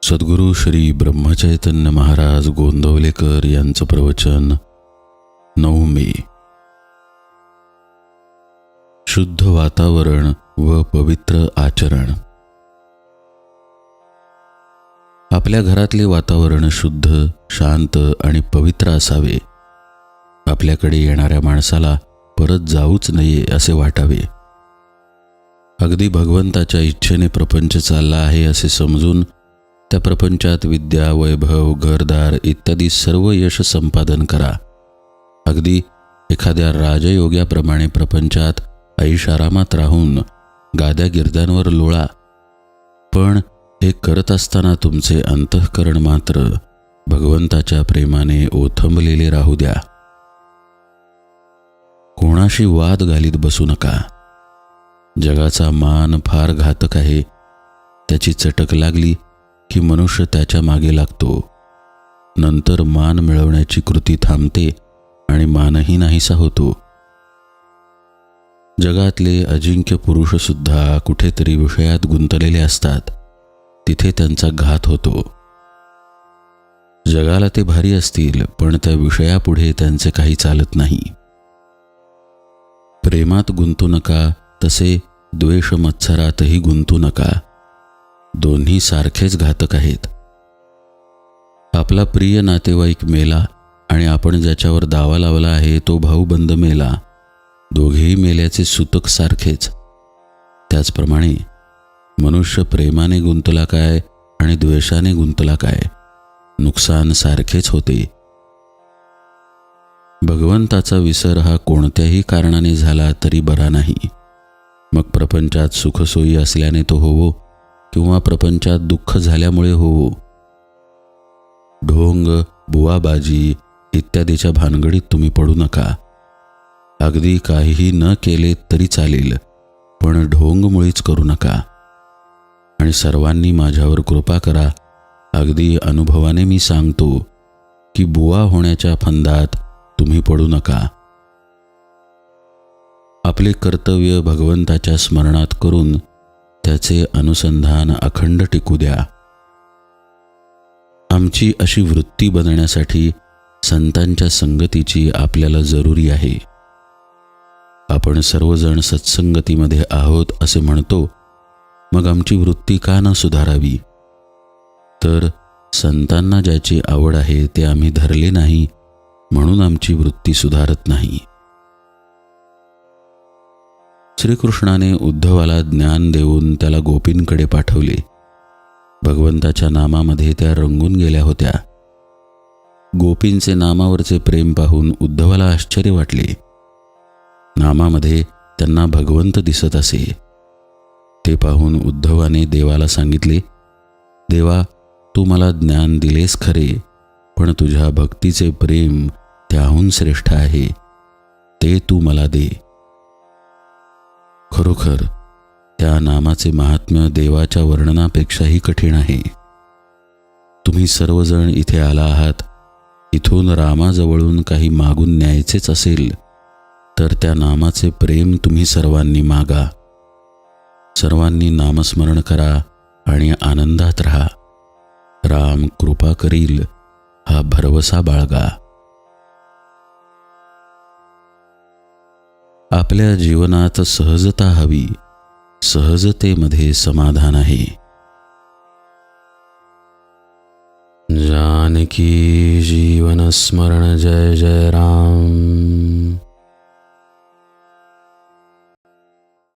सद्गुरू श्री ब्रह्मचैतन्य महाराज गोंदवलेकर यांचं प्रवचन 9 मे. शुद्ध वातावरण व पवित्र आचरण. आपल्या घरातले वातावरण शुद्ध, शांत आणि पवित्र असावे. आपल्याकडे येणाऱ्या माणसाला परत जाऊच नये असे वाटावे. अगदी भगवंताच्या इच्छेने प्रपंच चालला आहे असे समजून त्या प्रपंचात विद्या, वैभव, घरदार इत्यादी सर्व यश संपादन करा. अगदी एखाद्या राजयोग्याप्रमाणे प्रपंचात ऐशारामात राहून गाद्या गिरद्यांवर लोळा. पण हे करत असताना तुमचे अंतःकरण मात्र भगवंताच्या प्रेमाने ओथंबलेले राहू द्या. कोणाशी वाद घालीत बसू नका. जगाचा मान फार घातक आहे. त्याची चटक लागली की मनुष्य त्याच्या मागे लागतो. नंतर मान मिळवण्याची कृती थांबते आणि मानही नाहीसा होतो. जगातले अजिंक्य पुरुषसुद्धा कुठेतरी विषयात गुंतलेले असतात. तिथे त्यांचा घात होतो. जगाला ते भारी असतील, पण त्या विषयापुढे त्यांचे काही चालत नाही. प्रेमात गुंतू नका, तसे द्वेष मत्सरातही गुंतू नका. दोन्ही सारखेच घातक आहेत. आपला प्रिय नातेवाईक मेला आणि आपण ज्याच्यावर दावा लावला आहे तो भाऊबंद मेला. दोघेही मेल्याचे सूतक सारखेच. त्याचप्रमाणे मनुष्य प्रेमाने गुंतला काय आणि द्वेषाने गुंतला काय, नुकसान सारखेच होते. भगवंताचा विसर हा कोणत्याही कारणाने झाला तरी बरा नाही. मग प्रपंचात सुखसोयी असल्याने तो होवो किंवा प्रपंचात दुःख झाल्यामुळे होवो. ढोंग, बुवाबाजी इत्यादीच्या भानगडीत तुम्ही पडू नका. अगदी काहीही न केले तरी चालेल, पण ढोंग मुळीच करू नका. आणि सर्वांनी माझ्यावर कृपा करा. अगदी अनुभवाने मी सांगतो की बुवा होण्याच्या फंदात तुम्ही पडू नका. आपले कर्तव्य भगवंताच्या स्मरणात करून त्याचे अनुसंधान अखंड टिकू द्या. आमची अशी वृत्ती बनण्यासाठी संतांच्या संगतीची आपल्याला जरुरी आहे. आपण सर्वजण सत्संगतीमध्ये आहोत असे म्हणतो, मग आमची वृत्ती का न सुधारावी? तर संतांना ज्याची आवड आहे ते आम्ही धरले नाही, म्हणून आमची वृत्ती सुधारत नाही. श्रीकृष्णाने उद्धवाला ज्ञान देऊन त्याला गोपींकडे पाठवले. भगवंताच्या नामामध्ये त्या रंगून गेल्या होत्या. गोपींचे नामावरचे प्रेम पाहून उद्धवाला आश्चर्य वाटले. नामामध्ये त्यांना भगवंत दिसत असे. ते पाहून उद्धवाने देवाला सांगितले, देवा, तू मला ज्ञान दिलेस खरे, पण तुझ्या भक्तीचे प्रेम त्याहून श्रेष्ठ आहे. ते तू मला दे. खरोखर त्या नामाचे महात्म्य देवाच्या वर्णनापेक्षाही कठीण आहे. तुम्ही सर्वजण इथे आला आहात. इथून रामाजवळून काही मागून न्यायचेच असेल तर त्या नामाचे प्रेम तुम्ही सर्वांनी मागा. सर्वांनी नामस्मरण करा आणि आनंदात राहा. राम कृपा करील हा भरवसा बाळगा. आपल्या जीवनात सहजता हवी. सहजतेमध्ये समाधान आहे. जानकी जीवन स्मरण जय जय राम.